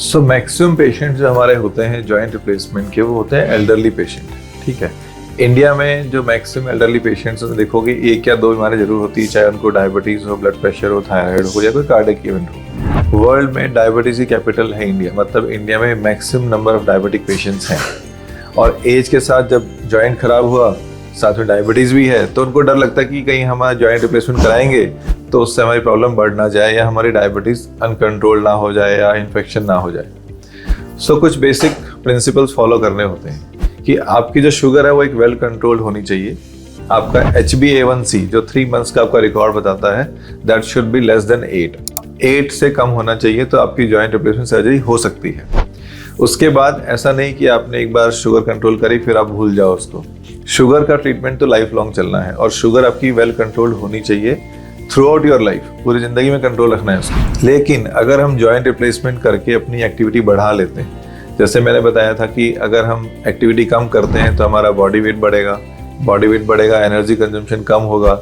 So maximum patient जो हमारे होते हैं जॉइंट रिप्लेसमेंट के, वो होते हैं एल्डरली पेशेंट। ठीक है, इंडिया में जो मैक्सिमम एल्डरली पेशेंट्स देखोगे, एक या दो बीमारी जरूर होती है, चाहे उनको डायबिटीज हो, ब्लड प्रेशर हो, थायराइड हो या कोई कार्डियक इवेंट हो। वर्ल्ड में डायबिटीज की कैपिटल है इंडिया, मतलब इंडिया में maximum number of diabetic patients हैं। और एज के साथ जब जॉइंट खराब हुआ, साथ में डायबिटीज भी है, तो उनको डर लगता है कि कहीं हमारा जॉइंट रिप्लेसमेंट कराएंगे तो उससे हमारी प्रॉब्लम बढ़ ना जाए या हमारी डायबिटीज अनकंट्रोल ना हो जाए या इन्फेक्शन ना हो जाए। सो कुछ बेसिक प्रिंसिपल्स फॉलो करने होते हैं कि आपकी जो शुगर है वो एक वेल कंट्रोल्ड होनी चाहिए। आपका HbA1c जो 3 मंथ्स का आपका रिकॉर्ड बताता है, that should be less than 8 से कम होना चाहिए, तो आपकी जॉइंट रिप्लेसमेंट सर्जरी हो सकती है। उसके बाद ऐसा नहीं कि आपने एक बार शुगर कंट्रोल करी फिर आप भूल जाओ उसको। शुगर का ट्रीटमेंट तो लाइफ लॉन्ग चलना है और शुगर आपकी वेल कंट्रोल्ड होनी चाहिए थ्रू आउट योर लाइफ, पूरी जिंदगी में कंट्रोल रखना है उसको। लेकिन अगर हम जॉइंट रिप्लेसमेंट करके अपनी एक्टिविटी बढ़ा लेते हैं, जैसे मैंने बताया था कि अगर हम एक्टिविटी कम करते हैं तो हमारा बॉडी वेट बढ़ेगा, एनर्जी कंजम्पशन कम होगा।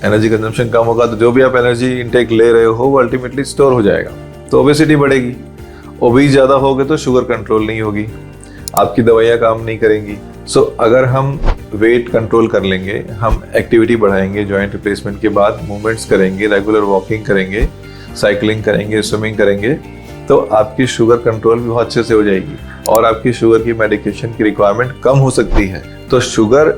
एनर्जी कंजम्पशन कम होगा तो जो भी आप एनर्जी इंटेक ले रहे हो वो अल्टीमेटली स्टोर हो जाएगा, तो ओबेसिटी बढ़ेगी। ओबीस ज़्यादा होगे तो शुगर कंट्रोल नहीं होगी, आपकी दवाइयाँ काम नहीं करेंगी। सो अगर हम वेट कंट्रोल कर लेंगे, हम एक्टिविटी बढ़ाएंगे, जॉइंट रिप्लेसमेंट के बाद मूवमेंट्स करेंगे, रेगुलर वॉकिंग करेंगे, साइकिलिंग करेंगे, स्विमिंग करेंगे, तो आपकी शुगर कंट्रोल भी बहुत अच्छे से हो जाएगी और आपकी शुगर की मेडिकेशन की रिक्वायरमेंट कम हो सकती है। तो शुगर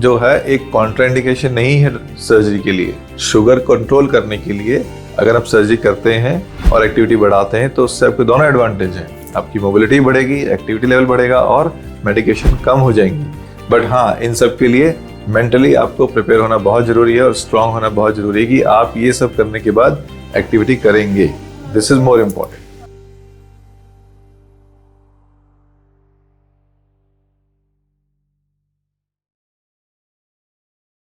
जो है एक कॉन्ट्राइंडिकेशन नहीं है सर्जरी के लिए। शुगर कंट्रोल करने के लिए अगर आप सर्जरी करते हैं और एक्टिविटी बढ़ाते हैं तो उससे आपके दोनों एडवांटेज हैं, आपकी मोबिलिटी बढ़ेगी, एक्टिविटी लेवल बढ़ेगा और मेडिकेशन कम हो जाएंगी। बट हाँ, इन सब के लिए मेंटली आपको प्रिपेयर होना बहुत जरूरी है और स्ट्रांग होना बहुत जरूरी है कि आप ये सब करने के बाद एक्टिविटी करेंगे। This is more important.